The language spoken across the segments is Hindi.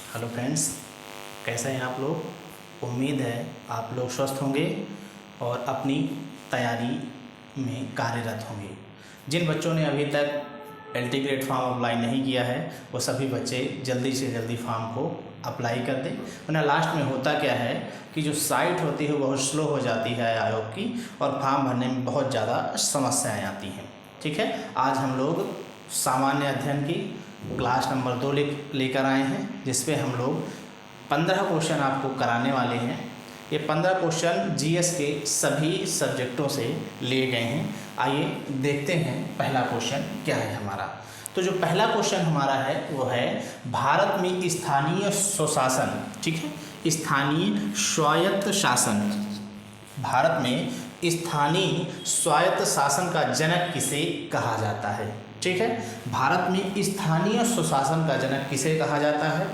हेलो फ्रेंड्स, कैसे हैं आप लोग। उम्मीद है आप लोग स्वस्थ होंगे और अपनी तैयारी में कार्यरत होंगे। जिन बच्चों ने अभी तक LT ग्रेड फॉर्म अप्लाई नहीं किया है वो सभी बच्चे जल्दी से जल्दी फॉर्म को अप्लाई कर दें, वरना लास्ट में होता क्या है कि जो साइट होती है बहुत स्लो हो जाती है आयोग की और फॉर्म भरने में बहुत ज़्यादा समस्याएं आती हैं। ठीक है, आज हम लोग सामान्य अध्ययन की क्लास नंबर 2 लेकर आए हैं, जिसपे हम लोग 15 क्वेश्चन आपको कराने वाले हैं। ये 15 क्वेश्चन GS के सभी सब्जेक्टों से लिए गए हैं। आइए देखते हैं पहला क्वेश्चन क्या है हमारा। तो जो पहला क्वेश्चन हमारा है वो है भारत में स्थानीय स्वशासन। ठीक है, स्थानीय स्वायत्त शासन। भारत में स्थानीय स्वायत्त शासन का जनक किसे कहा जाता है। ठीक है, भारत में स्थानीय स्वशासन का जनक किसे कहा जाता है।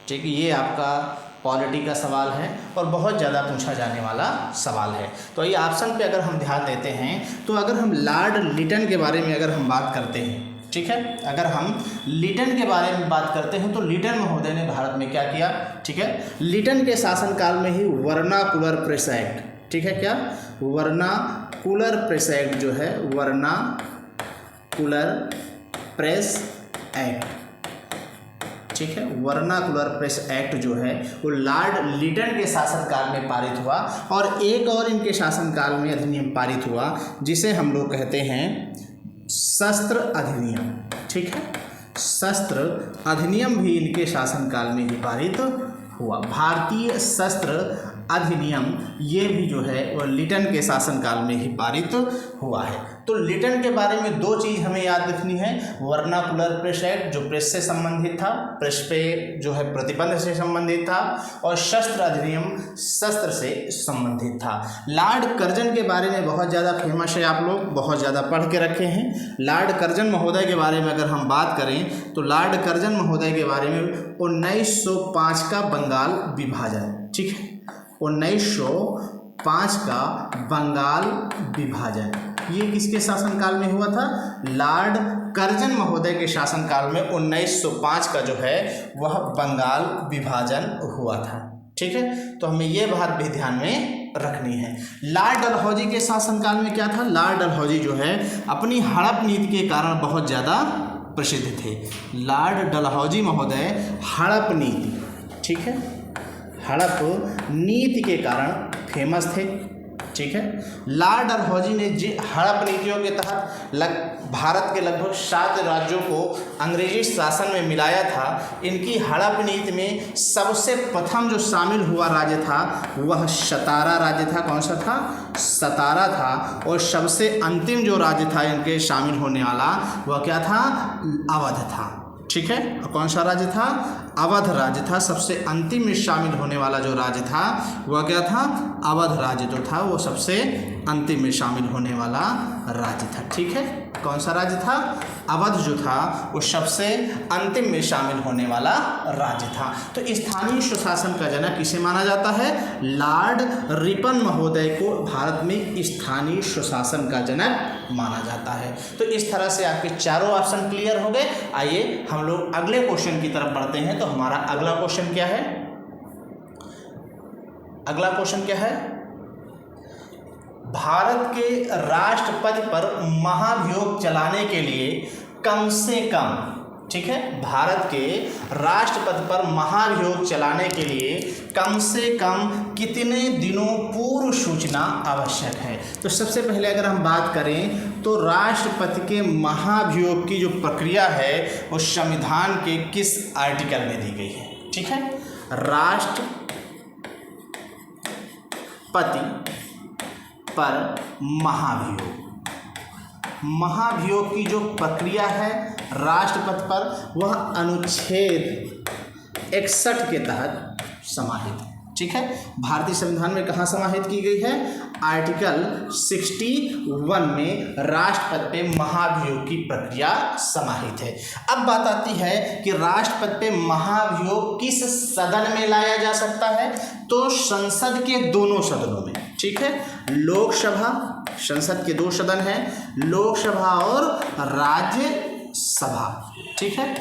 ठीक है, ये आपका पॉलिटी का सवाल है और बहुत ज़्यादा पूछा जाने वाला सवाल है। तो ये ऑप्शन पे अगर हम ध्यान देते हैं तो अगर हम लॉर्ड लिटन के बारे में अगर हम बात करते हैं, ठीक है, अगर हम लिटन के बारे में बात करते हैं तो लिटन महोदय ने भारत में क्या किया। ठीक है, लिटन के शासनकाल में ही वर्नाकुलर प्रेस एक्ट, ठीक है, क्या वर्नाकुलर प्रेस एक्ट जो है, वर्नाकुलर प्रेस एक्ट, ठीक है, वर्नाकुलर प्रेस एक्ट जो है वो लॉर्ड लिटन के शासनकाल में पारित हुआ। और एक और इनके शासनकाल में अधिनियम पारित हुआ जिसे हम लोग कहते हैं शस्त्र अधिनियम। ठीक है, शस्त्र अधिनियम भी इनके शासनकाल में ही पारित हुआ। भारतीय शस्त्र अधिनियम ये भी जो है वो लिटन के शासनकाल में ही पारित हुआ है। तो लिटन के बारे में दो चीज़ हमें याद रखनी है। वर्नाकुलर प्रेस एक्ट जो प्रेस से संबंधित था, प्रेस पे जो है प्रतिबंध से संबंधित था, और शस्त्र अधिनियम शस्त्र से संबंधित था। लॉर्ड कर्जन के बारे में बहुत ज़्यादा फेमस है, आप लोग बहुत ज़्यादा पढ़ के रखे हैं। लॉर्ड कर्जन महोदय के बारे में अगर हम बात करें तो लॉर्ड कर्जन महोदय के बारे में 1905 का बंगाल विभाजन, ठीक है, 1905 का बंगाल विभाजन ये किसके शासनकाल में हुआ था। लॉर्ड कर्जन महोदय के शासनकाल में 1905 का जो है वह बंगाल विभाजन हुआ था। ठीक है, तो हमें ये बात भी ध्यान में रखनी है। लॉर्ड डलहौजी के शासनकाल में क्या था। लॉर्ड डलहौजी जो है अपनी हड़प नीति के कारण बहुत ज़्यादा प्रसिद्ध थे। लॉर्ड डलहौजी महोदय हड़प नीति, ठीक है, हड़प नीति के कारण फेमस थे। ठीक है, लॉर्ड डलहौजी ने हड़प नीतियों के तहत भारत के लगभग 7 राज्यों को अंग्रेजी शासन में मिलाया था। इनकी हड़प नीति में सबसे प्रथम जो शामिल हुआ राज्य था वह सतारा राज्य था। कौन सा था, सतारा था। और सबसे अंतिम जो राज्य था इनके शामिल होने वाला वह क्या था, अवध था। ठीक है, कौन सा राज्य था, अवध राज्य था। सबसे अंतिम में शामिल होने वाला जो राज्य था वह क्या था, अवध राज्य जो था वो सबसे अंतिम में शामिल होने वाला राज्य था। ठीक है, कौन सा राज्य था, अवध जो था वो सबसे अंतिम में शामिल होने वाला राज्य था। तो स्थानीय स्वशासन का जनक किसे माना जाता है, लॉर्ड रिपन महोदय को भारत में स्थानीय स्वशासन का जनक माना जाता है। तो इस तरह से आपके चारों ऑप्शन क्लियर हो गए। आइए हम लोग अगले क्वेश्चन की तरफ बढ़ते हैं। तो हमारा अगला क्वेश्चन क्या है, अगला क्वेश्चन क्या है, भारत के राष्ट्रपति पर महाभियोग चलाने के लिए कम से कम, ठीक है, भारत के राष्ट्रपति पर महाभियोग चलाने के लिए कम से कम कितने दिनों पूर्व सूचना आवश्यक है। तो सबसे पहले अगर हम बात करें तो राष्ट्रपति के महाभियोग की जो प्रक्रिया है वो संविधान के किस आर्टिकल में दी गई है। ठीक है, राष्ट्रपति पर महाभियोग की जो प्रक्रिया है राष्ट्रपति पर वह अनुच्छेद 61 के तहत समाहित। ठीक है, भारतीय संविधान में कहाँ समाहित की गई है, आर्टिकल 61 में राष्ट्रपति पे महाभियोग की प्रक्रिया समाहित है। अब बात आती है कि राष्ट्रपति पे महाभियोग किस सदन में लाया जा सकता है, तो संसद के दोनों सदनों में। ठीक है, लोकसभा, संसद के 2 सदन हैं, लोकसभा और राज्य सभा। ठीक है,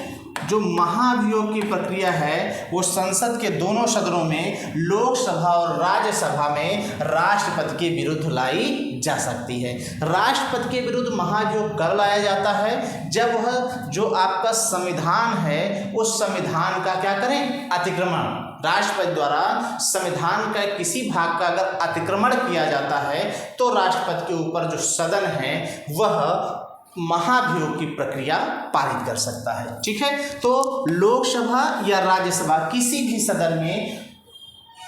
जो महाभियोग की प्रक्रिया है वो संसद के दोनों सदनों में, लोकसभा और राज्यसभा में राष्ट्रपति के विरुद्ध लाई जा सकती है। राष्ट्रपति के विरुद्ध महाभियोग कब लाया जाता है? जब वह जो आपका संविधान है उस संविधान का क्या करें? अतिक्रमण। राष्ट्रपति द्वारा संविधान का किसी भाग का अगर अतिक्रमण किया जाता है तो राष्ट्रपति के ऊपर जो सदन है वह महाभियोग की प्रक्रिया पारित कर सकता है। ठीक है, तो लोकसभा या राज्यसभा किसी भी सदन में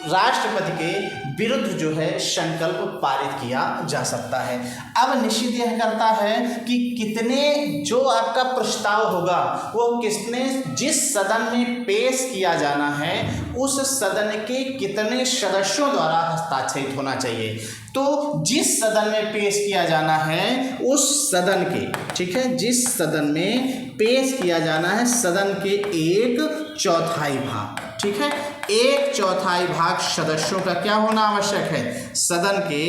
राष्ट्रपति के विरुद्ध जो है संकल्प पारित किया जा सकता है। अब निश्चित यह करता है कि कितने जो आपका प्रस्ताव होगा वो किसने जिस सदन में पेश किया जाना है उस सदन के कितने सदस्यों द्वारा हस्ताक्षरित होना चाहिए। तो जिस सदन में पेश किया जाना है उस सदन के, ठीक है, जिस सदन में पेश किया जाना है सदन के 1/4 भाग, ठीक है, 1/4 भाग सदस्यों का क्या होना आवश्यक है? सदन के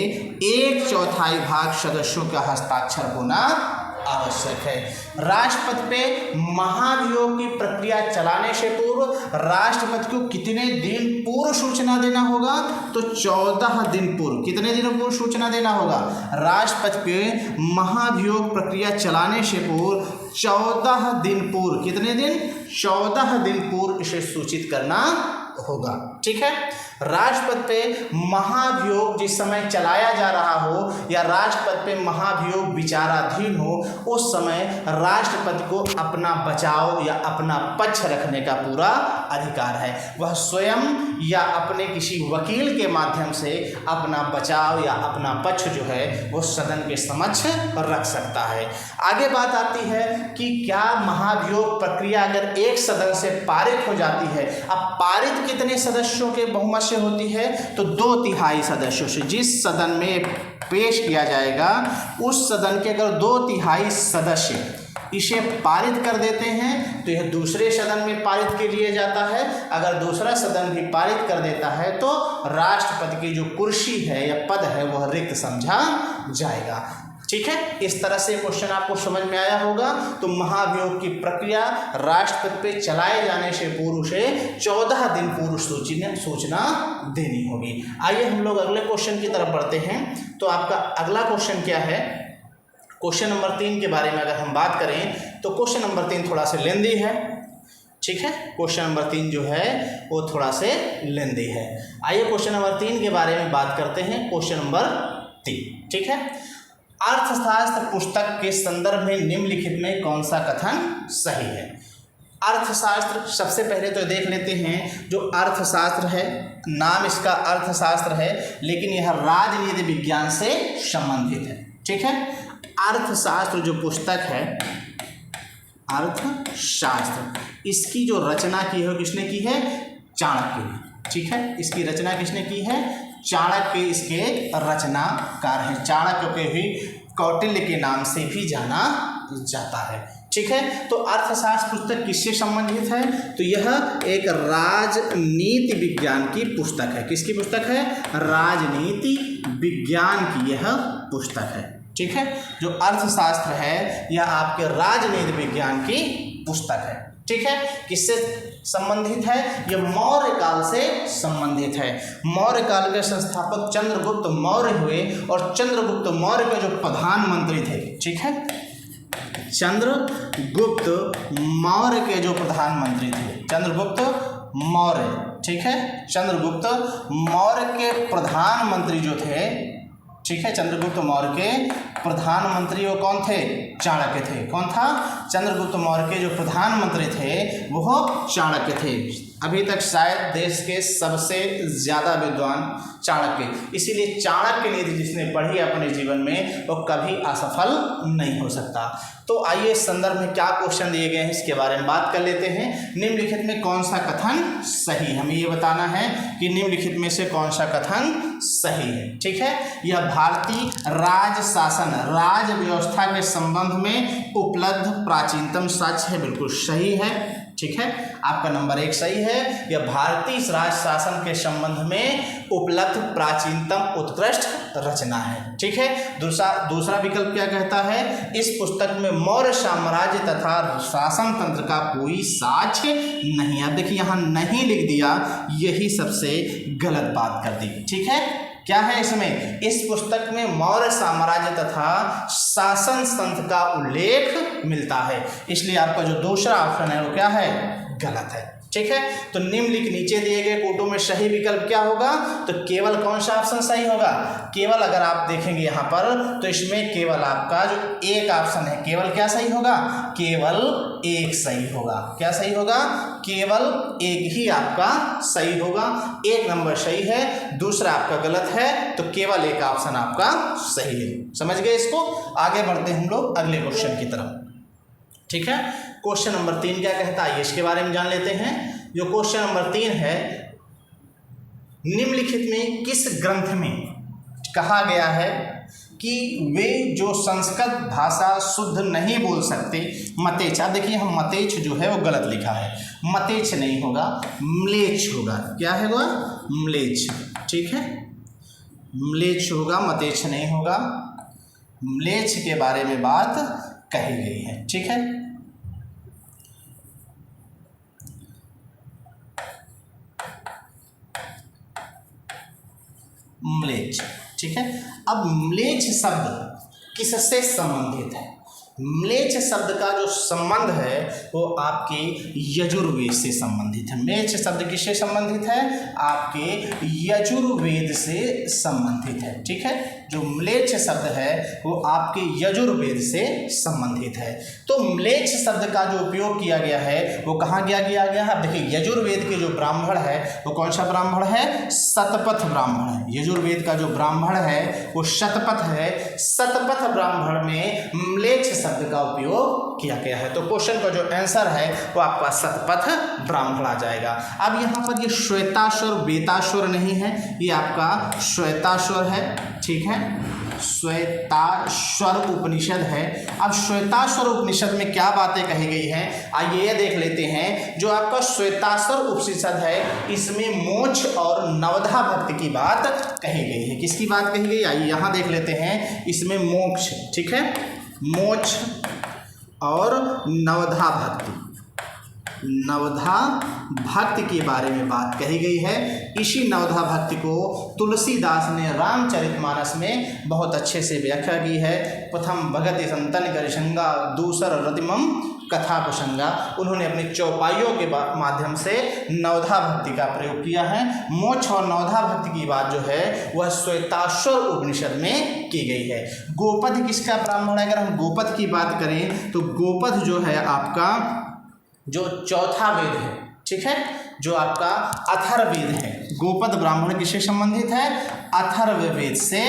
1/4 भाग सदस्यों का हस्ताक्षर होना आवश्यक है। राष्ट्रपति पे महाभियोग की प्रक्रिया चलाने से पूर्व राष्ट्रपति को कितने दिन पूर्व सूचना देना होगा? तो 14 दिन पूर्व। कितने दिनों पूर्व सूचना देना होगा? राष्ट्रपति पे महाभियोग प्रक्रिया चलाने से पूर्व 14 दिन पूर्व। कितने दिन? 14 दिन पूर्व इसे सूचित करना होगा। ठीक है, राष्ट्रपति पे महाभियोग जिस समय चलाया जा रहा हो या राष्ट्रपति पे महाभियोग विचाराधीन हो उस समय राष्ट्रपति को अपना बचाव या अपना पक्ष रखने का पूरा अधिकार है। वह स्वयं या अपने किसी वकील के माध्यम से अपना बचाव या अपना पक्ष जो है वो सदन के समक्ष रख सकता है। आगे बात आती है कि क्या महाभियोग प्रक्रिया अगर एक सदन से पारित हो जाती है, अब पारित कितने सदस्यों के बहुमत से होती है? तो 2/3 सदस्यों से। जिस सदन में पेश किया जाएगा उस सदन के अगर 2/3 सदस्य इसे पारित कर देते हैं तो यह दूसरे सदन में पारित के लिए जाता है। अगर दूसरा सदन भी पारित कर देता है तो राष्ट्रपति की जो कुर्सी है या पद है वह रिक्त समझा जाएगा। ठीक है, इस तरह से क्वेश्चन आपको समझ में आया होगा। तो महाभियोग की प्रक्रिया राष्ट्रपति पे चलाए जाने से पूर्व से 14 दिन पूर्व सूचना देनी होगी। आइए हम लोग अगले क्वेश्चन की तरफ बढ़ते हैं। तो आपका अगला क्वेश्चन क्या है? क्वेश्चन नंबर 3 के बारे में अगर हम बात करें तो क्वेश्चन नंबर 3 थोड़ा सा लेंदी है। ठीक है, क्वेश्चन नंबर 3 जो है वो थोड़ा से लेंदी है। आइए क्वेश्चन नंबर 3 के बारे में बात करते हैं। क्वेश्चन नंबर 3, ठीक है, अर्थशास्त्र पुस्तक के संदर्भ में निम्नलिखित में कौन सा कथन सही है? अर्थशास्त्र, सबसे पहले तो देख लेते हैं जो अर्थशास्त्र है, नाम इसका अर्थशास्त्र है लेकिन यह राजनीति विज्ञान से संबंधित है। ठीक है, अर्थशास्त्र जो पुस्तक है, अर्थशास्त्र, इसकी जो रचना की है किसने की है? चाणक्य ने। ठीक है, इसकी रचना किसने की है? चाणक्य इसके रचनाकार हैं। चाणक्य के भी कौटिल्य के नाम से भी जाना जाता है। ठीक है, तो अर्थशास्त्र पुस्तक किससे संबंधित है? तो यह एक राजनीति विज्ञान की पुस्तक है। किसकी पुस्तक है? राजनीति विज्ञान की यह पुस्तक है। ठीक है, जो अर्थशास्त्र है यह आपके राजनीति विज्ञान की पुस्तक है। ठीक है, किससे संबंधित है? यह मौर्य काल से संबंधित है। मौर्य काल के संस्थापक चंद्रगुप्त मौर्य हुए और चंद्रगुप्त मौर्य के जो प्रधानमंत्री थे, ठीक है, चंद्रगुप्त मौर्य के जो प्रधानमंत्री थे, चंद्रगुप्त मौर्य, ठीक है, चंद्रगुप्त मौर्य के प्रधानमंत्री जो थे, ठीक है, चंद्रगुप्त मौर्य के प्रधानमंत्री वो कौन थे? चाणक्य थे। कौन था? चंद्रगुप्त मौर्य के जो प्रधानमंत्री थे वो चाणक्य थे। अभी तक शायद देश के सबसे ज़्यादा विद्वान चाणक्य, इसीलिए चाणक्य नीति जिसने पढ़ी अपने जीवन में वो कभी असफल नहीं हो सकता। तो आइए इस संदर्भ में क्या क्वेश्चन दिए गए हैं इसके बारे में बात कर लेते हैं। निम्नलिखित में कौन सा कथन सही? हमें ये बताना है कि निम्नलिखित में से कौन सा कथन सही है। ठीक है, यह भारतीय राज शासन, राज व्यवस्था के संबंध में उपलब्ध प्राचीनतम साक्ष्य है, बिल्कुल सही है। ठीक है, आपका नंबर 1 सही है। यह भारतीय राज शासन के संबंध में उपलब्ध प्राचीनतम उत्कृष्ट रचना है। ठीक है, दूसरा विकल्प क्या कहता है, इस पुस्तक में मौर्य साम्राज्य तथा शासन तंत्र का कोई साक्ष्य नहीं। अब देखिए यहाँ नहीं लिख दिया, यही सबसे गलत बात कर दी। ठीक है, क्या है इसमें, इस पुस्तक में मौर्य साम्राज्य तथा शासन तंत्र का उल्लेख मिलता है, इसलिए आपका जो दूसरा ऑप्शन है वो क्या है, गलत है। ठीक है, तो निम्नलिखित नीचे दिए गए कोटों में सही विकल्प क्या होगा, तो केवल कौन सा ऑप्शन सही होगा, केवल अगर आप देखेंगे यहाँ पर तो इसमें केवल आपका जो एक ऑप्शन है, केवल क्या सही होगा, केवल एक सही होगा। क्या सही होगा, केवल एक ही आपका सही होगा, 1 नंबर सही है, दूसरा आपका गलत है, तो केवल एक ऑप्शन आपका सही है। समझ गए इसको। आगे बढ़ते हैं हम लोग अगले क्वेश्चन की तरफ। ठीक है, क्वेश्चन नंबर 3 क्या कहता है, इसके बारे में जान लेते हैं। जो क्वेश्चन नंबर 3 है, निम्नलिखित में किस ग्रंथ में कहा गया है कि वे जो संस्कृत भाषा शुद्ध नहीं बोल सकते मतेच्छ। अब देखिए हम मतेच्छ जो है वो गलत लिखा है, मतेच्छ नहीं होगा, म्लेच्छ होगा। क्या है वो, म्लेच्छ। ठीक है, म्लेच्छ होगा, मतेच्छ नहीं होगा। म्लेच्छ के बारे में बात कही गई है। ठीक है, म्लेच्छ। ठीक है, अब म्लेच्छ शब्द किससे संबंधित है, म्लेच्छ शब्द का जो संबंध है वो आपके यजुर्वेद से संबंधित है। म्लेच्छ शब्द किससे संबंधित है, आपके यजुर्वेद से संबंधित है। ठीक है, जो म्लेच्छ शब्द है वो आपके यजुर्वेद से संबंधित है। तो म्लेच्छ शब्द का जो उपयोग किया गया है वो कहाँ किया गया है, अब देखिए यजुर्वेद के जो ब्राह्मण है वो कौन सा ब्राह्मण है, शतपथ ब्राह्मण है। यजुर्वेद का जो ब्राह्मण है वो शतपथ है। शतपथ ब्राह्मण में म्लेच्छ शब्द का उपयोग किया गया है। तो क्वेश्चन का जो आंसर है वो आपका शतपथ ब्राह्मण आ जाएगा। अब यहाँ पर ये श्वेताश्वर बेताश्वर नहीं है, ये आपका श्वेताश्वर है। ठीक है, श्वेताश्वर उपनिषद है। अब श्वेताश्वर उपनिषद में क्या बातें कही गई हैं, आइए ये देख लेते हैं। जो आपका श्वेताश्वर उपनिषद है इसमें मोक्ष और नवधा भक्ति की बात कही गई है। किसकी बात कही गई, आइए यहाँ देख लेते हैं। इसमें मोक्ष, ठीक है, मोक्ष और नवधा भक्ति, नवधा भक्ति के बारे में बात कही गई है। इसी नवधा भक्ति को तुलसीदास ने रामचरितमानस में बहुत अच्छे से व्याख्या की है। प्रथम भगति संतन करिशंगा, दूसर रतिमम कथा प्रसंगा। उन्होंने अपनी चौपाइयों के माध्यम से नवधा भक्ति का प्रयोग किया है। मोक्ष और नवधा भक्ति की बात जो है वह श्वेताश्वर उपनिषद में की गई है। गोपद किसका ब्राह्मण है, अगर हम गोपद की बात करें तो गोपद जो है आपका जो चौथा वेद है, ठीक है, जो आपका अथर्ववेद है। गोपद ब्राह्मण किससे संबंधित है, अथर्ववेद से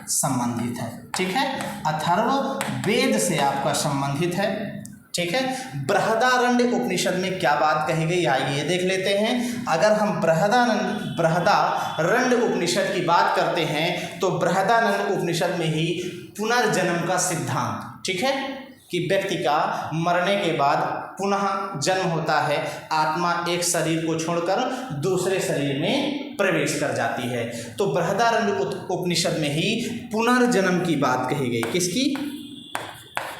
संबंधित है। ठीक है, अथर्ववेद से आपका संबंधित है। ठीक है, बृहदारण्य उपनिषद में क्या बात कही गई, आइए देख लेते हैं। अगर हम बृहदारण्य उपनिषद की बात करते हैं तो बृहदारण्य उपनिषद में ही पुनर्जन्म का सिद्धांत, ठीक है, कि व्यक्ति का मरने के बाद पुनः जन्म होता है, आत्मा एक शरीर को छोड़कर दूसरे शरीर में प्रवेश कर जाती है। तो बृहदारण्य उपनिषद में ही पुनर्जन्म की बात कही गई। किसकी,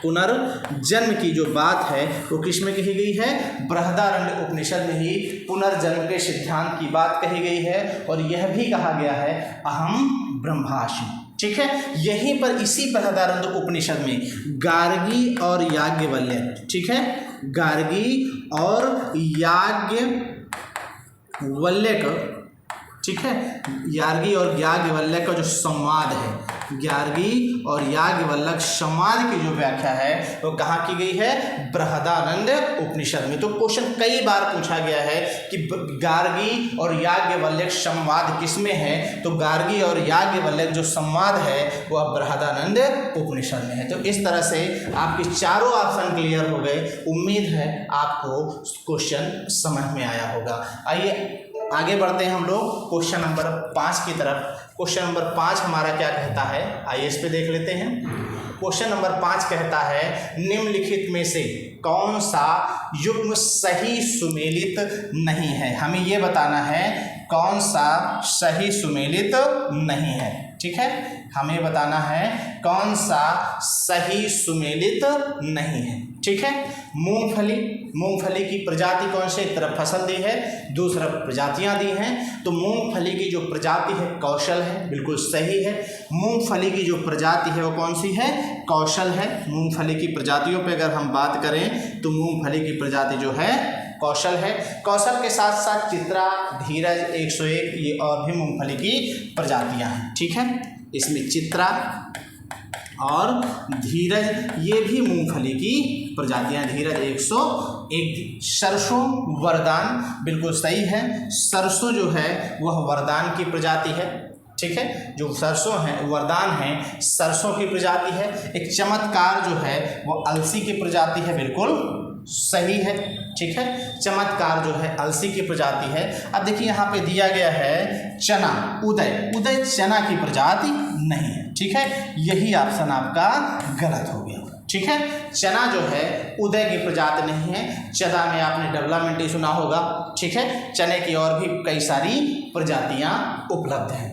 पुनर्जन्म की जो बात है वो किस में कही गई है, बृहदारण्य उपनिषद में ही पुनर्जन्म के सिद्धांत की बात कही गई है। और यह भी कहा गया है अहम ब्रह्मास्मि। ठीक है, यहीं पर इसी बृहदारण्य उपनिषद में गार्गी और याज्ञवल्क्य, ठीक है, गार्गी और याज्ञवल्क्य, ठीक है, गार्गी और याज्ञवल्क्य का जो संवाद है, गार्गी और याज्ञवल्क्य संवाद की जो व्याख्या है वो कहाँ की गई है, बृहदारण्य उपनिषद में। तो क्वेश्चन कई बार पूछा गया है कि गार्गी और याज्ञवल्क्य संवाद किसमें है, तो गार्गी और याज्ञवल्क्य जो संवाद है वह बृहदारण्य उपनिषद में है। तो इस तरह से आपके चारों ऑप्शन क्लियर हो गए। उम्मीद है आपको क्वेश्चन समझ में आया होगा। आइए आगे बढ़ते हैं हम लोग क्वेश्चन नंबर 5 की तरफ। क्वेश्चन नंबर 5 हमारा क्या कहता है, आइए इस पे देख लेते हैं। क्वेश्चन नंबर 5 कहता है निम्नलिखित में से कौन सा युग्म सही सुमेलित नहीं है। हमें ये बताना है कौन सा सही सुमेलित नहीं है। ठीक है, हमें बताना है कौन सा सही सुमेलित नहीं है। ठीक है, मूंगफली की प्रजाति कौन से, एक तरफ फसल दी है, दूसरा प्रजातियां दी हैं। तो मूंगफली की जो प्रजाति है कौशल है, बिल्कुल सही है। मूंगफली की जो प्रजाति है वो कौन सी है, कौशल है। मूंगफली की प्रजातियों पे अगर हम बात करें तो मूंगफली की प्रजाति जो है कौशल है। कौशल के साथ साथ चित्रा, धीरज, 101 ये और भी मूंगफली की प्रजातियां हैं। ठीक है, इसमें चित्रा और धीरज ये भी मूंगफली की प्रजातियां, धीरज 101। सरसों वरदान बिल्कुल सही है। सरसों जो है वह वरदान की प्रजाति है। ठीक है, जो सरसों है वरदान है, सरसों की प्रजाति है। एक चमत्कार जो है वो अलसी की प्रजाति है, बिल्कुल सही है। ठीक है, चमत्कार जो है अलसी की प्रजाति है। अब देखिए यहाँ पे दिया गया है चना, उदय चना की प्रजाति नहीं है। ठीक है, यही ऑप्शन आपका गलत हो गया। ठीक है, चना जो है उदय की प्रजाति नहीं है। चना में आपने डेवलपमेंट सुना होगा। ठीक है, चने की और भी कई सारी प्रजातियां उपलब्ध हैं।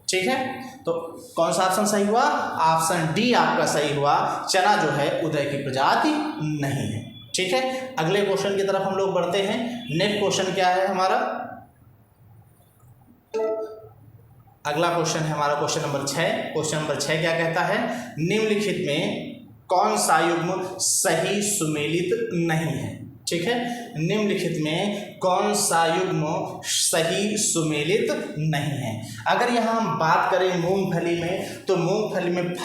ठीक है, तो कौन सा ऑप्शन सही हुआ, ऑप्शन डी आपका सही हुआ। चना जो है उदय की प्रजाति नहीं है। ठीक है, अगले क्वेश्चन की तरफ हम लोग बढ़ते हैं। नेक्स्ट क्वेश्चन क्या है हमारा, अगला क्वेश्चन है हमारा क्वेश्चन नंबर 6। क्वेश्चन नंबर 6 क्या कहता है, निम्नलिखित में कौन सा युग्म सही सुमेलित नहीं है। ठीक है, निम्नलिखित में कौन सा युग्म सही सुमेलित नहीं है। अगर यहाँ हम बात करें मूंगफली में, तो मूंगफली में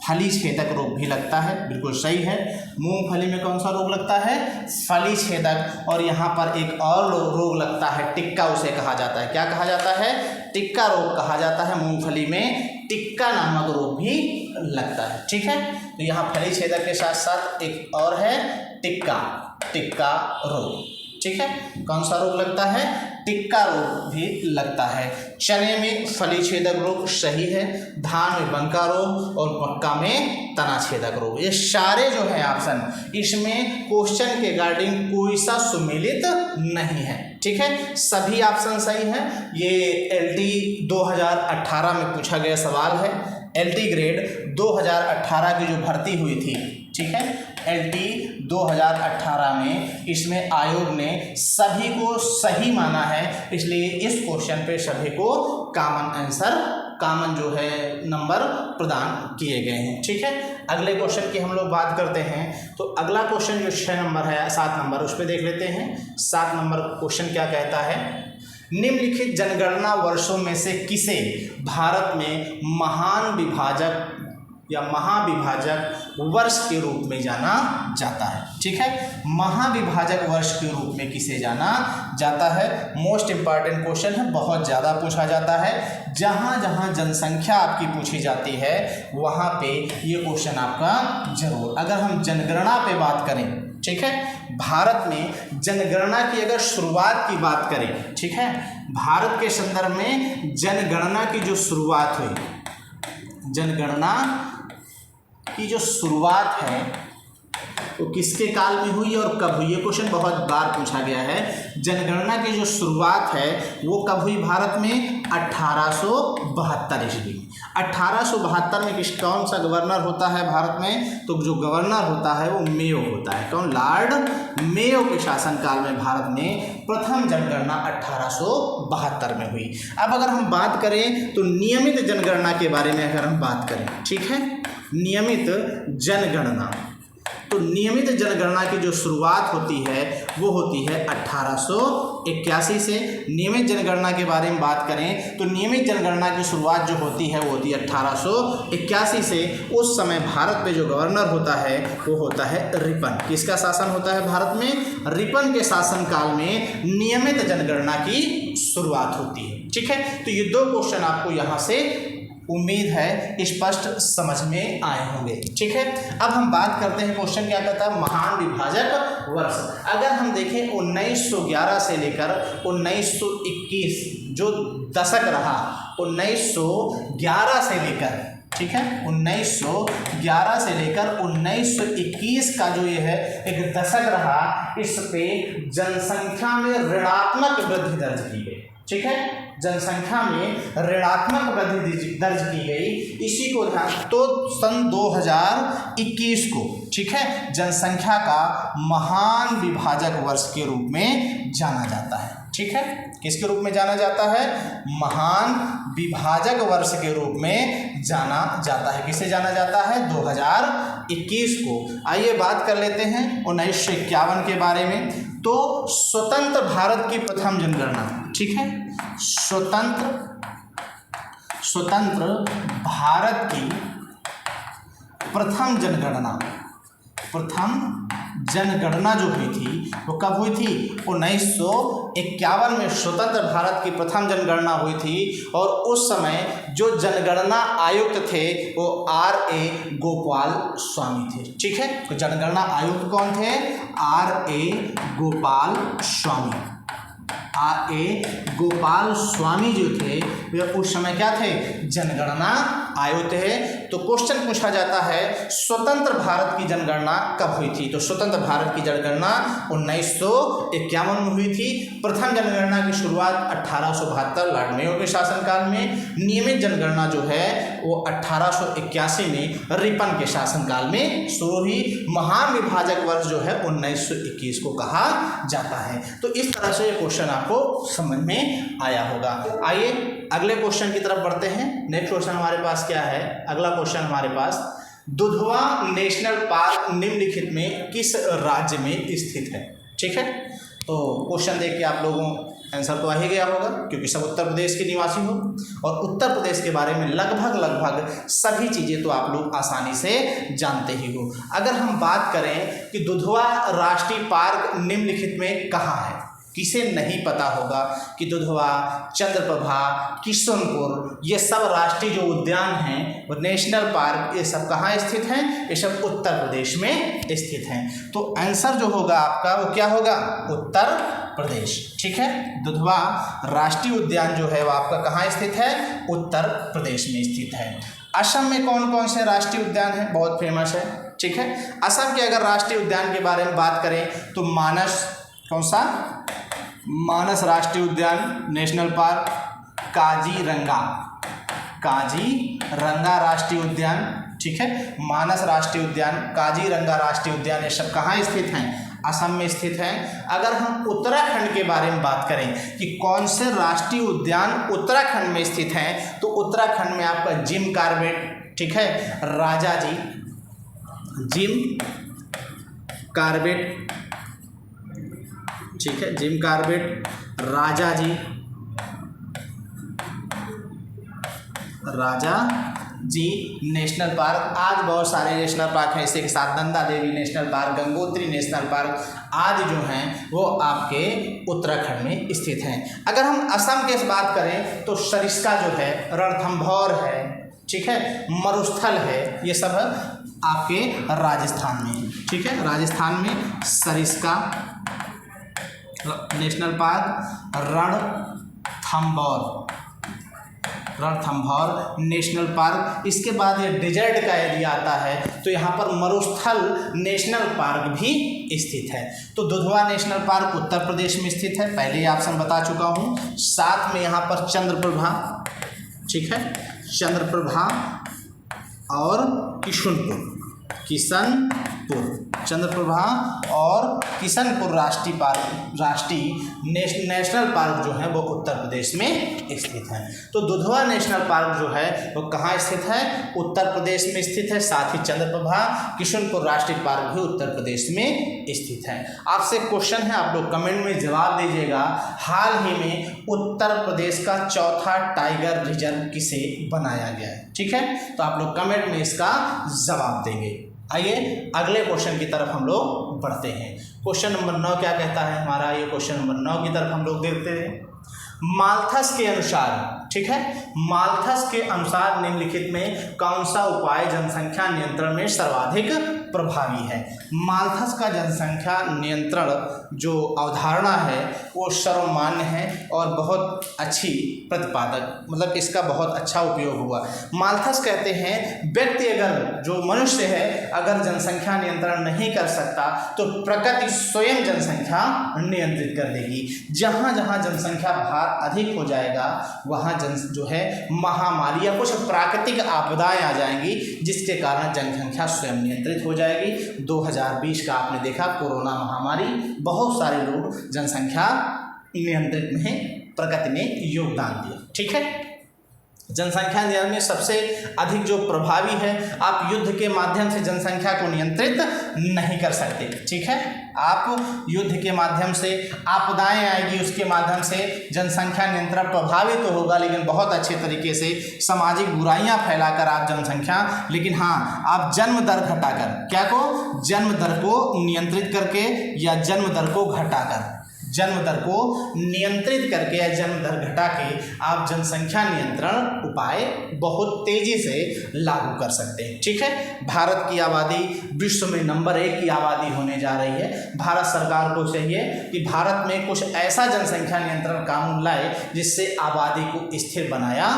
फली छेदक रोग भी लगता है, बिल्कुल सही है। मूंगफली में कौन सा रोग लगता है, फली छेदक। और यहाँ पर एक और रोग लगता है टिक्का, उसे कहा जाता है, क्या कहा जाता है, टिक्का रोग कहा जाता है। मूंगफली में टिक्का नामक रोग भी लगता है। ठीक है, तो यहाँ फली छेदक के साथ साथ एक और है टिक्का रोग। ठीक है, कौन सा रोग लगता है, टिक्का रोग भी लगता है। चने में फली छेदक रोग सही है, धान में बंका रोग और मक्का में तना छेदक रोग। ये सारे जो है ऑप्शन, इसमें क्वेश्चन के रिगार्डिंग कोई सा सुमेलित नहीं है। ठीक है, सभी ऑप्शन सही हैं। ये एलटी 2018 में पूछा गया सवाल है। एलटी ग्रेड 2018 की जो भर्ती हुई थी, ठीक है, एलटी 2018 में इसमें आयोग ने सभी को सही माना है, इसलिए इस क्वेश्चन पे सभी को कॉमन जो है नंबर प्रदान किए गए हैं। ठीक है, अगले क्वेश्चन की हम लोग बात करते हैं। तो अगला क्वेश्चन जो 6 नंबर है, 7 नंबर, उस पर देख लेते हैं। 7 नंबर क्वेश्चन क्या कहता है, निम्नलिखित जनगणना वर्षों में से किसे भारत में महान विभाजक या महाविभाजक वर्ष के रूप में जाना जाता है। ठीक है, महाविभाजक वर्ष के रूप में किसे जाना जाता है। मोस्ट इंपॉर्टेंट क्वेश्चन है, बहुत ज़्यादा पूछा जाता है। जहाँ जहाँ जनसंख्या आपकी पूछी जाती है वहाँ पे ये क्वेश्चन आपका जरूर। अगर हम जनगणना पे बात करें, ठीक है, भारत में जनगणना की अगर शुरुआत की बात करें, ठीक है, भारत के संदर्भ में जनगणना की जो शुरुआत हुई, जनगणना की जो शुरुआत है वो किसके काल में हुई और कब हुई, ये क्वेश्चन बहुत बार पूछा गया है। जनगणना की जो शुरुआत है वो कब हुई भारत में, 1872 ईस्वी में। 1872 में कौन सा गवर्नर होता है भारत में, तो जो गवर्नर होता है वो मेयो होता है। कौन, लॉर्ड मेयो के शासनकाल में भारत में प्रथम जनगणना 1872 में हुई। अब अगर हम बात करें तो नियमित जनगणना के बारे में अगर हम बात करें, ठीक है, नियमित जनगणना, तो नियमित जनगणना की जो शुरुआत होती है वो होती है 1881 से। नियमित जनगणना के बारे में बात करें तो नियमित जनगणना की शुरुआत जो होती है वो होती है 1881 से। उस समय भारत में जो गवर्नर होता है वो होता है रिपन। किसका शासन होता है भारत में, रिपन के शासनकाल में नियमित जनगणना की शुरुआत होती है। ठीक है, तो ये दो क्वेश्चन आपको यहाँ से उम्मीद है स्पष्ट समझ में आए होंगे। ठीक है, अब हम बात करते हैं क्वेश्चन क्या कहता है, महान विभाजक वर्ष। अगर हम देखें 1911 से लेकर 1921 जो दशक रहा, 1911 से लेकर ठीक है। 1911 से लेकर 1921 का जो ये है एक दशक रहा, इस पे जनसंख्या में ऋणात्मक वृद्धि दर्ज की गई, ठीक है। जनसंख्या में ऋणात्मक वृद्धि दर्ज की गई, इसी को ध्यान, तो सन 2021 को, ठीक है, जनसंख्या का महान विभाजक वर्ष के रूप में जाना जाता है, ठीक है। किसके रूप में जाना जाता है? महान विभाजक वर्ष के रूप में जाना जाता है। किसे जाना जाता है? 2021 को। आइए बात कर लेते हैं 1951 के बारे में। तो स्वतंत्र भारत की प्रथम जनगणना, ठीक है, स्वतंत्र भारत की प्रथम जनगणना जो हुई थी वो कब हुई थी? 1951 में स्वतंत्र भारत की प्रथम जनगणना हुई थी, और उस समय जो जनगणना आयुक्त थे वो R.A. गोपाल स्वामी थे, ठीक है। तो जनगणना आयुक्त कौन थे? R.A. गोपाल स्वामी। R.A. गोपाल स्वामी जो थे वे उस समय क्या थे? जनगणना आयुक्त है। तो क्वेश्चन पूछा जाता है स्वतंत्र भारत की जनगणना कब हुई थी? तो स्वतंत्र भारत की जनगणना 1951 में हुई थी। प्रथम जनगणना की शुरुआत 1872 लॉर्ड मेयो के शासनकाल में। नियमित जनगणना जो है वो 1881 में रिपन के शासनकाल में शुरू हुई। महान विभाजक वर्ष जो है 1921 को कहा जाता है। तो इस तरह से ये क्वेश्चन आपको समझ में आया होगा। आइए अगले क्वेश्चन की तरफ बढ़ते हैं। नेक्स्ट क्वेश्चन हमारे पास क्या है? अगला क्वेश्चन हमारे पास, दुधवा नेशनल पार्क निम्नलिखित में किस राज्य में स्थित है? ठीक है, तो क्वेश्चन देख के आप लोगों आंसर तो आ ही गया होगा, क्योंकि सब उत्तर प्रदेश के निवासी हो और उत्तर प्रदेश के बारे में लगभग सभी चीज़ें तो आप लोग आसानी से जानते ही हो। अगर हम बात करें कि दुधवा राष्ट्रीय पार्क निम्नलिखित में कहाँ है, किसे नहीं पता होगा कि दुधवा, चंद्रप्रभा, किशनपुर, ये सब राष्ट्रीय जो उद्यान हैं और नेशनल पार्क, ये सब कहाँ स्थित हैं? ये सब उत्तर प्रदेश में स्थित हैं। तो आंसर जो होगा आपका वो क्या होगा? उत्तर प्रदेश, ठीक है। दुधवा राष्ट्रीय उद्यान जो है वो आपका कहाँ स्थित है? उत्तर प्रदेश में स्थित है। असम में कौन कौन से राष्ट्रीय उद्यान हैं? बहुत फेमस है, ठीक है। असम के अगर राष्ट्रीय उद्यान के बारे में बात करें तो मानस, कौन सा? मानस राष्ट्रीय उद्यान नेशनल पार्क, काजीरंगा राष्ट्रीय उद्यान, ठीक है। मानस राष्ट्रीय उद्यान, काजीरंगा राष्ट्रीय उद्यान, ये सब कहाँ स्थित हैं? असम में स्थित हैं। अगर हम उत्तराखंड के बारे में बात करें कि कौन से राष्ट्रीय उद्यान उत्तराखंड में स्थित हैं, तो उत्तराखंड में आपका जिम कॉर्बेट, ठीक है, राजाजी जिम कॉर्बेट, ठीक है, Jim Corbett, Rajaji national park, आज बहुत सारे नेशनल पार्क हैं, इसी के साथ Nanda Devi national park, Gangotri national park आदि जो हैं वो आपके उत्तराखंड में स्थित हैं। अगर हम असम की बात करें तो सरिस्का जो है, रणथंभौर है, ठीक है, मरुस्थल है, ये सब आपके राजस्थान में, ठीक है। राजस्थान में Sariska national park, Ranthambore national park. इसके बाद ये डिजर्ट का एरिया आता है, तो यहाँ पर मरुस्थल नेशनल पार्क भी स्थित है। तो दुधवा नेशनल पार्क उत्तर प्रदेश में स्थित है, पहले ही ऑप्शन बता चुका हूँ। साथ में यहाँ पर चंद्रप्रभा, ठीक है, चंद्रप्रभा और चंद्रप्रभा और किशनपुर राष्ट्रीय नेशनल पार्क जो है वो उत्तर प्रदेश में स्थित है। तो दुधवा नेशनल पार्क जो है वो कहाँ स्थित है? उत्तर प्रदेश में स्थित है। साथ ही चंद्रप्रभा, किशनपुर राष्ट्रीय पार्क भी उत्तर प्रदेश में स्थित है। आपसे क्वेश्चन है, आप लोग कमेंट में जवाब दीजिएगा, हाल ही में उत्तर प्रदेश का चौथा टाइगर रिजर्व किसे बनाया गया है? ठीक है, तो आप लोग कमेंट में इसका जवाब देंगे। आइए अगले क्वेश्चन की तरफ हम लोग बढ़ते हैं। क्वेश्चन नंबर 9 क्या कहता है हमारा? ये क्वेश्चन नंबर 9 की तरफ हम लोग देखते हैं। माल्थस के अनुसार, ठीक है, माल्थस के अनुसार निम्नलिखित में कौन सा उपाय जनसंख्या नियंत्रण में सर्वाधिक प्रभावी है। माल्थस का जनसंख्या नियंत्रण जो अवधारणा है वो सर्वमान्य है और बहुत अच्छी प्रतिपादक, मतलब इसका बहुत अच्छा उपयोग हुआ। माल्थस कहते हैं व्यक्ति अगर, जो मनुष्य है, अगर जनसंख्या नियंत्रण नहीं कर सकता तो प्रकृति स्वयं जनसंख्या नियंत्रित कर देगी। जहाँ जहाँ जनसंख्या भार अधिक हो जाएगा वहाँ जो है महामारी या कुछ प्राकृतिक आपदाएं आ जाएंगी, जिसके कारण जनसंख्या स्वयं नियंत्रित हो जाएगी। 2020 का आपने देखा कोरोना महामारी, बहुत सारे लोग जनसंख्या नियंत्रित में प्रकृति ने योगदान दिया। ठीक है, जनसंख्या नियंत्रण में सबसे अधिक जो प्रभावी है, आप युद्ध के माध्यम से जनसंख्या को नियंत्रित नहीं कर सकते। ठीक है, आप युद्ध के माध्यम से, आपदाएं आएगी उसके माध्यम से जनसंख्या नियंत्रण प्रभावित तो होगा, लेकिन बहुत अच्छे तरीके से सामाजिक बुराइयां फैलाकर आप जनसंख्या, लेकिन हाँ आप जन्म दर घटाकर, क्या को, जन्म दर को नियंत्रित करके या जन्म दर को घटाकर, जन्म दर को नियंत्रित करके या जन्म दर घटा के आप जनसंख्या नियंत्रण उपाय बहुत तेजी से लागू कर सकते हैं। ठीक है, भारत की आबादी विश्व में नंबर 1 की आबादी होने जा रही है। भारत सरकार को चाहिए कि भारत में कुछ ऐसा जनसंख्या नियंत्रण कानून लाए जिससे आबादी को स्थिर बनाया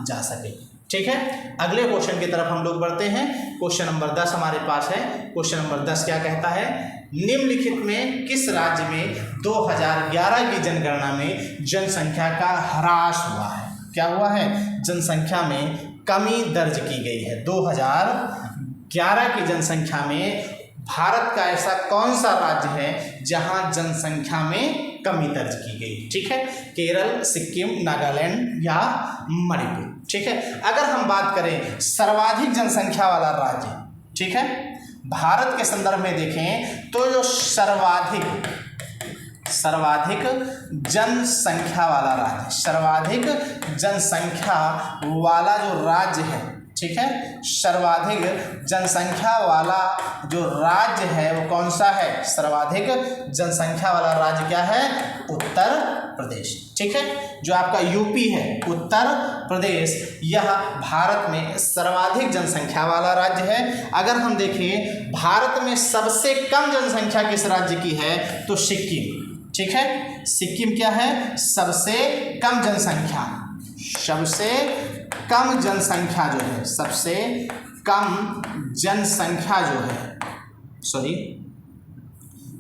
जा सके। ठीक है, अगले क्वेश्चन की तरफ हम लोग बढ़ते हैं। क्वेश्चन नंबर 10 हमारे पास है। क्वेश्चन नंबर 10 क्या कहता है, निम्नलिखित में किस राज्य में 2011 की जनगणना में जनसंख्या का ह्रास हुआ है? क्या हुआ है? जनसंख्या में कमी दर्ज की गई है। 2011 की जनसंख्या में भारत का ऐसा कौन सा राज्य है जहां जनसंख्या में कमी दर्ज की गई? ठीक है, केरल, सिक्किम, नागालैंड या मणिपुर। ठीक है, अगर हम बात करें सर्वाधिक जनसंख्या वाला राज्य, ठीक है, भारत के संदर्भ में देखें तो जो सर्वाधिक जनसंख्या वाला राज्य, सर्वाधिक जनसंख्या वाला जो राज्य है, ठीक है, सर्वाधिक जनसंख्या वाला जो राज्य है वो कौन सा है? सर्वाधिक जनसंख्या वाला राज्य क्या है? उत्तर प्रदेश। ठीक है, जो आपका यूपी है, उत्तर प्रदेश, यह भारत में सर्वाधिक जनसंख्या वाला राज्य है। अगर हम देखें भारत में सबसे कम जनसंख्या किस राज्य की है तो सिक्किम। ठीक है, सिक्किम क्या है? सबसे कम जनसंख्या, सबसे कम जनसंख्या जो है, सबसे कम जनसंख्या जो है, सॉरी,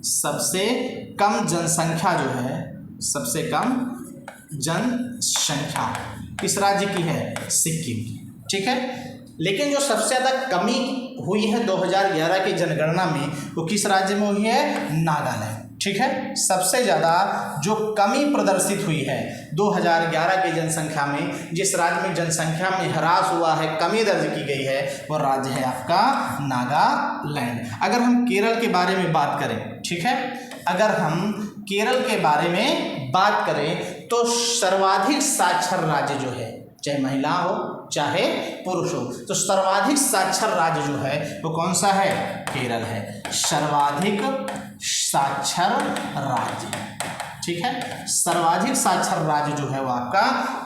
सबसे कम जनसंख्या जो है, सबसे कम जनसंख्या किस राज्य की है? सिक्किम की। ठीक है, लेकिन जो सबसे ज़्यादा कमी हुई है 2011 की जनगणना में वो किस राज्य में हुई है? नागालैंड। ठीक है, सबसे ज़्यादा जो कमी प्रदर्शित हुई है 2011 की जनसंख्या में, जिस राज्य में जनसंख्या में ह्रास हुआ है, कमी दर्ज की गई है, वो राज्य है आपका नागालैंड। अगर हम केरल के बारे में बात करें, ठीक है, अगर हम केरल के बारे में बात करें तो सर्वाधिक साक्षर राज्य जो है, चाहे महिला हो चाहे पुरुष हो, तो सर्वाधिक साक्षर राज्य जो है वो कौन सा है? केरल है, सर्वाधिक साक्षर राज्य। ठीक है, सर्वाधिक साक्षर राज्य जो है वो आपका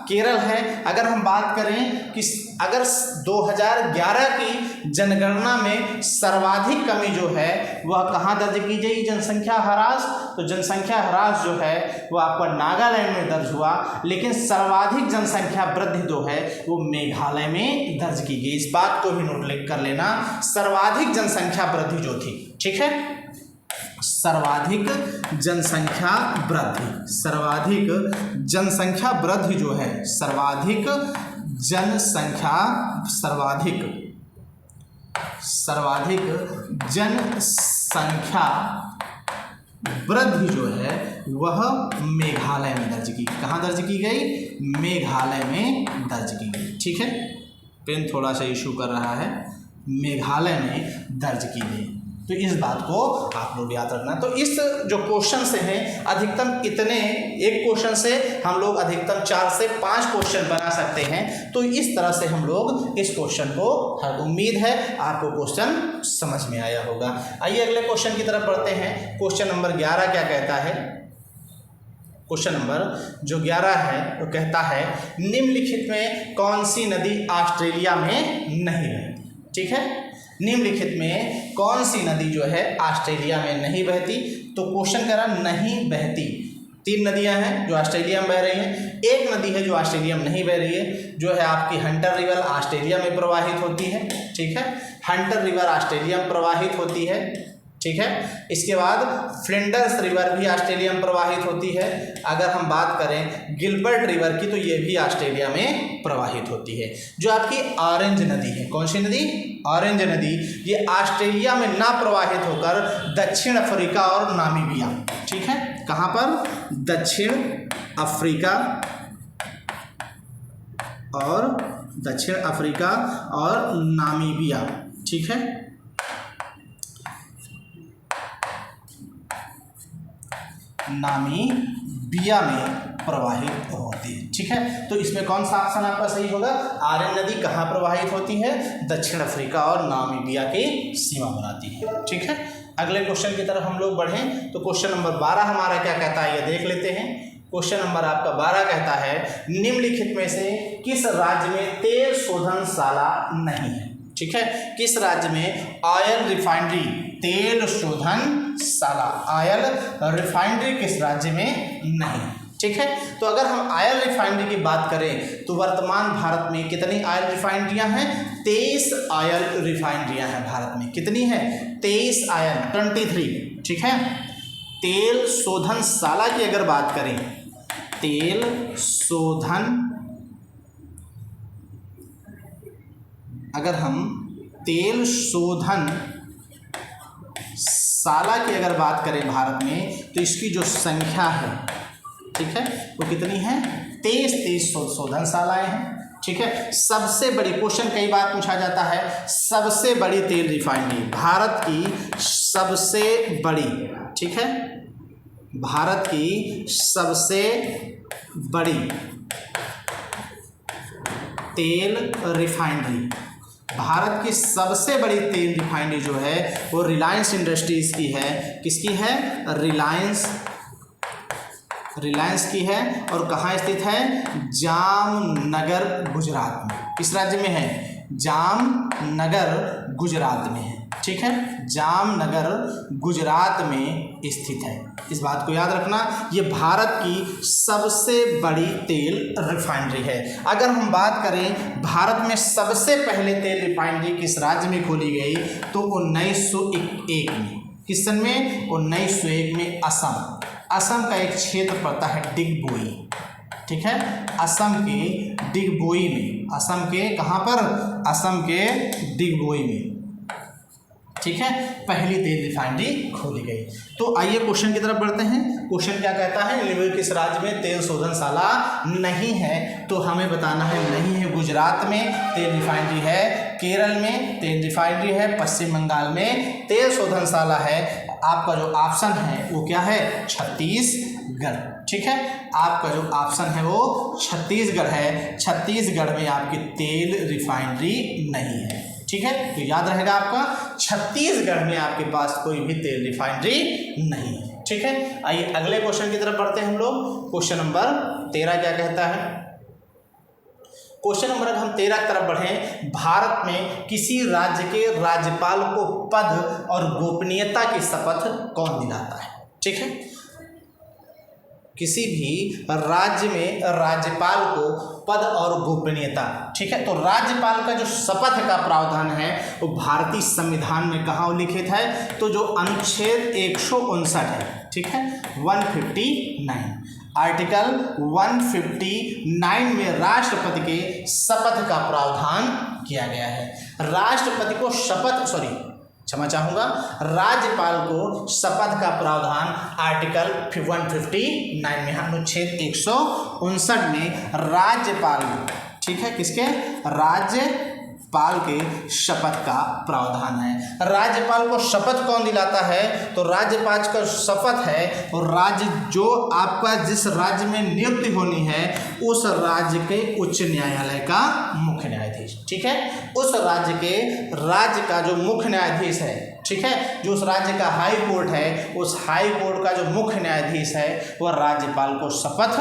केरल है। अगर हम बात करें कि अगर 2011 की जनगणना में सर्वाधिक कमी जो है वह कहाँ दर्ज की गई? जनसंख्या ह्रास, तो जनसंख्या ह्रास जो है वो आपका नागालैंड में दर्ज हुआ, लेकिन सर्वाधिक जनसंख्या वृद्धि जो है वो मेघालय में दर्ज की गई। इस बात को भी नोट कर लेना, सर्वाधिक जनसंख्या वृद्धि जो थी, ठीक है, सर्वाधिक जनसंख्या वृद्धि, सर्वाधिक जनसंख्या वृद्धि जो है, सर्वाधिक जनसंख्या, सर्वाधिक जनसंख्या वृद्धि जो है वह मेघालय में दर्ज की। कहाँ दर्ज की गई? मेघालय में दर्ज की गई। ठीक है, पेन थोड़ा सा इशू कर रहा है, मेघालय में दर्ज की गई। तो इस बात को आप लोग याद रखना। तो इस जो क्वेश्चन से हैं अधिकतम इतने, एक क्वेश्चन से हम लोग अधिकतम 4 से 5 क्वेश्चन बना सकते हैं। तो इस तरह से हम लोग इस क्वेश्चन को, उम्मीद है आपको क्वेश्चन समझ में आया होगा। आइए अगले क्वेश्चन की तरफ बढ़ते हैं। क्वेश्चन नंबर 11 क्या कहता है? क्वेश्चन नंबर जो 11 है वो कहता है निम्नलिखित में कौन सी नदी ऑस्ट्रेलिया में नहीं बहती? ठीक है, निम्नलिखित में कौन सी नदी जो है ऑस्ट्रेलिया में नहीं बहती? तो क्वेश्चन कह रहा नहीं बहती। 3 नदियां हैं जो ऑस्ट्रेलिया में बह रही हैं, एक नदी है जो ऑस्ट्रेलिया में नहीं बह रही है, जो है आपकी हंटर रिवर ऑस्ट्रेलिया में प्रवाहित होती है। ठीक है, हंटर रिवर ऑस्ट्रेलिया में प्रवाहित होती है। ठीक है, इसके बाद फ्लिंडर्स रिवर भी ऑस्ट्रेलिया में प्रवाहित होती है। अगर हम बात करें गिलबर्ट रिवर की तो ये भी ऑस्ट्रेलिया में प्रवाहित होती है। जो आपकी ऑरेंज नदी है, कौन सी नदी? ऑरेंज नदी, ये ऑस्ट्रेलिया में ना प्रवाहित होकर दक्षिण अफ्रीका और नामीबिया, ठीक है, कहाँ पर? दक्षिण अफ्रीका और नामीबिया, ठीक है, नामीबिया में प्रवाहित होती है। ठीक है, तो इसमें कौन सा ऑप्शन आपका सही होगा? ऑरेंज नदी कहाँ प्रवाहित होती है? दक्षिण अफ्रीका और नामीबिया की सीमा बनाती है। ठीक है, अगले क्वेश्चन की तरफ हम लोग बढ़ें तो क्वेश्चन नंबर 12 हमारा क्या कहता है ये देख लेते हैं। क्वेश्चन नंबर आपका 12 कहता है निम्नलिखित में से किस राज्य में तेल शोधनशाला नहीं है? ठीक है, किस राज्य में ऑयल रिफाइनरी, तेल शोधनशाला, ऑयल रिफाइनरी किस राज्य में नहीं? ठीक है, तो अगर हम ऑयल रिफाइनरी की बात करें तो वर्तमान भारत में कितनी ऑयल रिफाइनरियां हैं? 23 ऑयल रिफाइनरियां हैं भारत में। कितनी है? 23 ऑयल, 23। ठीक है, तेल शोधनशाला की अगर बात करें, तेल शोधन, अगर हम तेल शोधन शाला की अगर बात करें भारत में तो इसकी जो संख्या है, ठीक है, वो कितनी है? 23 शोधनशालाएँ हैं। ठीक है, सबसे बड़ी, क्वेश्चन कई बार पूछा जाता है, सबसे बड़ी तेल रिफाइनरी, भारत की सबसे बड़ी, ठीक है, भारत की सबसे बड़ी तेल रिफाइनरी, भारत की सबसे बड़ी तेल रिफाइनरी जो है वो रिलायंस इंडस्ट्रीज़ की है। किसकी है? रिलायंस की है। और कहाँ स्थित है? जामनगर गुजरात में। किस राज्य में है? जामनगर गुजरात में है। ठीक है, जामनगर गुजरात में स्थित है। इस बात को याद रखना, ये भारत की सबसे बड़ी तेल रिफाइनरी है। अगर हम बात करें भारत में सबसे पहले तेल रिफाइनरी किस राज्य में खोली गई तो 1901 में। किस सन में? 1901 में असम का एक क्षेत्र पड़ता है डिगबोई। ठीक है, असम के डिगबोई में, असम के कहाँ पर? असम के डिगबोई में, ठीक है, पहली तेल रिफाइनरी खोली गई। तो आइए क्वेश्चन की तरफ बढ़ते हैं। क्वेश्चन क्या कहता है? निम्नलिखित किस राज्य में तेल शोधनशाला नहीं है? तो हमें बताना है नहीं है गुजरात में तेल रिफाइनरी है, केरल में तेल रिफाइनरी है, पश्चिम बंगाल में तेल शोधनशाला है। आपका जो ऑप्शन है वो क्या है? छत्तीसगढ़। ठीक है, आपका जो ऑप्शन है वो छत्तीसगढ़ है। छत्तीसगढ़ में आपकी तेल रिफाइनरी नहीं है। ठीक है, तो याद रहेगा आपका, छत्तीसगढ़ में आपके पास कोई भी तेल रिफाइनरी नहीं है। ठीक है, आइए अगले क्वेश्चन की तरफ बढ़ते हैं हम लोग। क्वेश्चन नंबर 13 क्या कहता है? क्वेश्चन नंबर अगर हम 13 की तरफ बढ़ें, भारत में किसी राज्य के राज्यपाल को पद और गोपनीयता की शपथ कौन दिलाता है? ठीक है, किसी भी राज्य में राज्यपाल को पद और गोपनीयता, ठीक है, तो राज्यपाल का जो शपथ का प्रावधान है वो भारतीय संविधान में कहाँ उल्लिखित है? तो जो अनुच्छेद 159 है, ठीक है, 159, आर्टिकल 159 में राष्ट्रपति के शपथ का प्रावधान किया गया है। राष्ट्रपति को शपथ, क्षमा चाहूँगा, राज्यपाल को शपथ का प्रावधान आर्टिकल 159 में, अनुच्छेद 159 में राज्यपाल, ठीक है, किसके? राज्यपाल के शपथ का प्रावधान है। राज्यपाल को शपथ कौन दिलाता है? तो राज्यपाल का शपथ है और राज्य जो आपका जिस राज्य में नियुक्ति होनी है उस राज्य के उच्च न्यायालय का मुख्य न्यायाधीश। ठीक है, उस राज्य का जो मुख्य न्यायाधीश है ठीक है। जो उस राज्य का हाई कोर्ट है, उस हाई कोर्ट का जो मुख्य न्यायाधीश है वह राज्यपाल को शपथ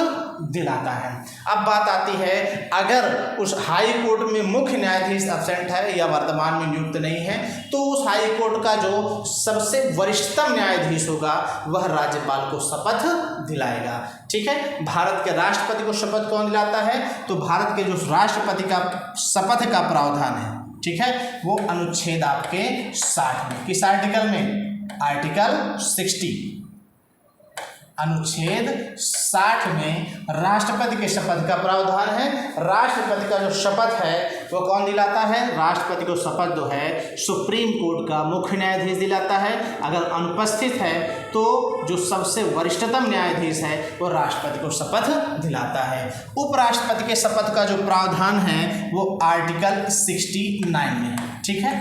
दिलाता है। अब बात आती है, अगर उस हाई कोर्ट में मुख्य न्यायाधीश एब्सेंट है या वर्तमान में नियुक्त नहीं है, तो उस हाई कोर्ट का जो सबसे वरिष्ठतम न्यायाधीश होगा वह राज्यपाल को शपथ दिलाएगा, ठीक है। भारत के राष्ट्रपति को शपथ कौन दिलाता है? तो भारत के जो राष्ट्रपति का शपथ का प्रावधान है, ठीक है, वो अनुच्छेद आपके 60 में, किस आर्टिकल में? आर्टिकल 60, अनुच्छेद 60 में राष्ट्रपति के शपथ का प्रावधान है। राष्ट्रपति का जो शपथ है वो कौन दिलाता है? राष्ट्रपति को शपथ जो है सुप्रीम कोर्ट का मुख्य न्यायाधीश दिलाता है। अगर अनुपस्थित है तो जो सबसे वरिष्ठतम न्यायाधीश है वो राष्ट्रपति को शपथ दिलाता है। उपराष्ट्रपति के शपथ का जो प्रावधान है वो आर्टिकल 69 में है, ठीक है।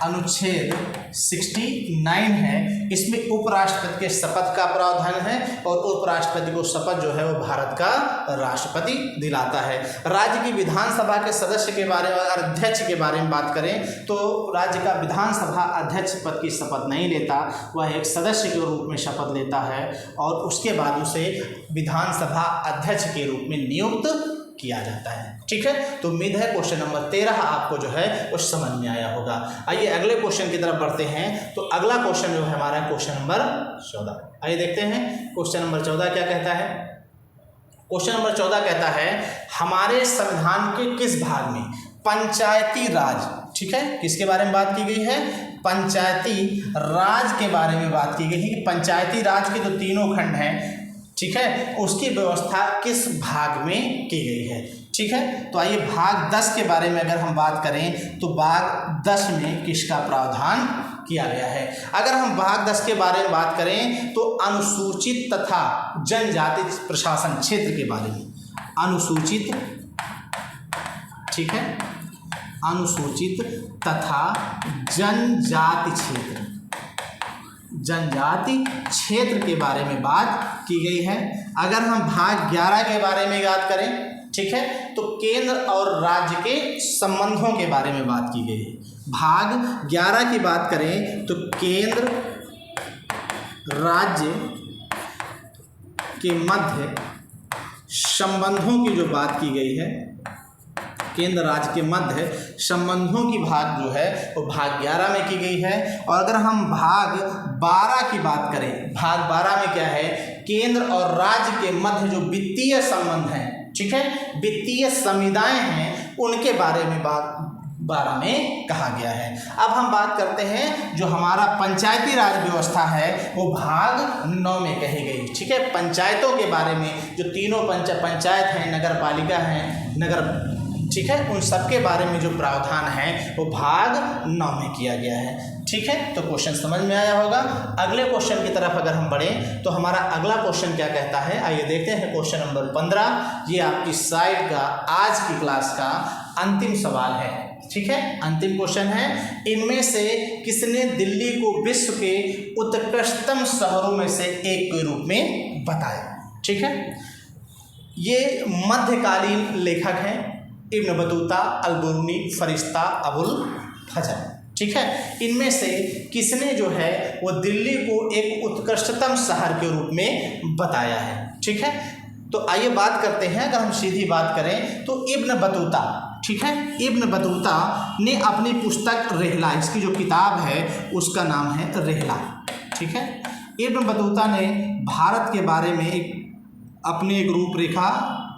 अनुच्छेद 69 है, इसमें उपराष्ट्रपति के शपथ का प्रावधान है और उपराष्ट्रपति को शपथ जो है वो भारत का राष्ट्रपति दिलाता है। राज्य की विधानसभा के सदस्य के बारे में, अध्यक्ष के बारे में बात करें तो राज्य का विधानसभा अध्यक्ष पद की शपथ नहीं लेता, वह एक सदस्य के रूप में शपथ लेता है और उसके बाद उसे विधानसभा अध्यक्ष के रूप में नियुक्त किया जाता है, ठीक है। तो उम्मीद है क्वेश्चन नंबर 13 आपको जो है वो समझ में आया होगा। आइए अगले क्वेश्चन की तरफ बढ़ते हैं। तो अगला क्वेश्चन जो है हमारा क्वेश्चन नंबर 14। आइए देखते हैं क्वेश्चन नंबर 14 क्या कहता है। क्वेश्चन नंबर 14 कहता है, हमारे संविधान के किस भाग में पंचायती राज, ठीक है, किसके बारे में बात की गई है? पंचायती राज के बारे में बात की गई है कि पंचायती राज के जो तीनों खंड हैं, ठीक है, उसकी व्यवस्था किस भाग में की गई है, ठीक है। तो आइए भाग 10 के बारे में अगर हम बात करें तो भाग 10 में किसका प्रावधान किया गया है? अगर हम भाग 10 के बारे में बात करें तो अनुसूचित तथा जनजाति प्रशासन क्षेत्र के बारे में, अनुसूचित, ठीक है, अनुसूचित तथा जनजाति क्षेत्र, जनजाति क्षेत्र के बारे में बात की गई है। अगर हम भाग 11 के बारे में बात करें, ठीक है, तो केंद्र और राज्य के संबंधों के बारे में बात की गई है। भाग 11 की बात करें तो केंद्र राज्य के मध्य संबंधों की जो बात की गई है, केंद्र राज्य के मध्य संबंधों की भाग जो है वो भाग 11 में की गई है। और अगर हम भाग 12 की बात करें, भाग 12 में क्या है? केंद्र और राज्य के मध्य जो वित्तीय संबंध हैं, ठीक है, वित्तीय संविदाएं हैं, उनके बारे में बात 12 में कहा गया है। अब हम बात करते हैं जो हमारा पंचायती राज व्यवस्था है वो भाग 9 में कही गई, ठीक है। पंचायतों के बारे में जो तीनों पंचायत हैं, नगर पालिका हैं, नगर, ठीक है, उन सब के बारे में जो प्रावधान है वो भाग 9 में किया गया है, ठीक है। तो क्वेश्चन समझ में आया होगा। अगले क्वेश्चन की तरफ अगर हम बढ़ें तो हमारा अगला क्वेश्चन क्या कहता है, आइए देखते हैं क्वेश्चन नंबर 15। ये आपकी साइड का आज की क्लास का अंतिम सवाल है, ठीक है, अंतिम क्वेश्चन है। इनमें से किसने दिल्ली को विश्व के उत्कृष्टतम शहरों में से एक के रूप में बताया, ठीक है। ये मध्यकालीन लेखक हैं, इब्न बतूता, अल-बिरूनी, फरिश्ता, अबुल फजल, ठीक है। इनमें से किसने जो है वो दिल्ली को एक उत्कृष्टतम शहर के रूप में बताया है, ठीक है। तो आइए बात करते हैं, अगर हम सीधी बात करें तो इब्न बतूता, ठीक है, इब्न बतूता ने अपनी पुस्तक रेहला, इसकी जो किताब है उसका नाम है रेहला, ठीक है। इब्न बतूता ने भारत के बारे में अपनी एक रूपरेखा,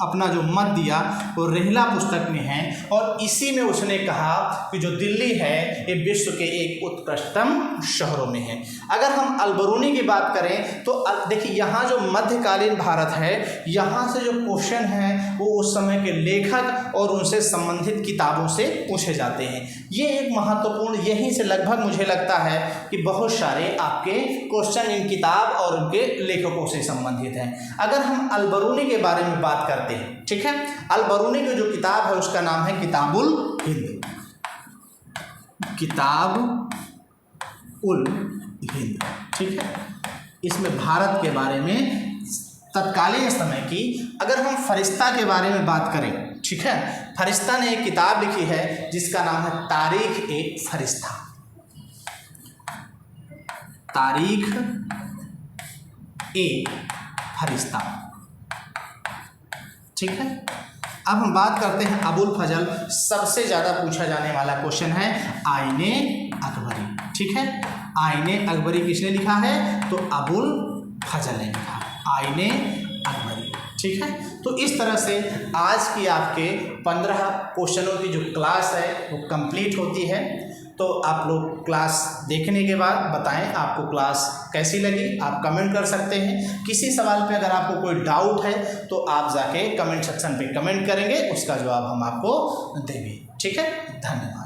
अपना जो मत दिया वो रेहला पुस्तक में है और इसी में उसने कहा कि जो दिल्ली है ये विश्व के एक उत्कृष्टतम शहरों में है। अगर हम अल-बिरूनी की बात करें तो देखिए यहाँ जो मध्यकालीन भारत है, यहाँ से जो क्वेश्चन हैं वो उस समय के लेखक और उनसे संबंधित किताबों से पूछे जाते हैं। ये एक महत्वपूर्ण, यहीं से लगभग मुझे लगता है कि बहुत सारे आपके क्वेश्चन इन किताब और उनके लेखकों से संबंधित हैं। अगर हम अल-बिरूनी के बारे में बात करते हैं, ठीक है, अल-बिरूनी की जो किताब है उसका नाम है किताबुल हिंद, किताब उल हिंद, ठीक है। इसमें भारत के बारे में तत्कालीन समय की, अगर हम फरिश्ता के बारे में बात करें, ठीक है। फरिश्ता ने एक किताब लिखी है जिसका नाम है तारीख ए फरिश्ता, तारीख ए फरिश्ता, ठीक है। अब हम बात करते हैं अबुल फजल, सबसे ज़्यादा पूछा जाने वाला क्वेश्चन है आईने अकबरी, ठीक है। आईने अकबरी किसने लिखा है? तो अबुल फजल ने लिखा, आईने अकबरी, ठीक है। तो इस तरह से आज की आपके 15 क्वेश्चनों की जो क्लास है वो कंप्लीट होती है। तो आप लोग क्लास देखने के बाद बताएं आपको क्लास कैसी लगी, आप कमेंट कर सकते हैं। किसी सवाल पे अगर आपको कोई डाउट है तो आप जाके कमेंट सेक्शन पे कमेंट करेंगे, उसका जवाब हम आपको देंगे, ठीक है। धन्यवाद।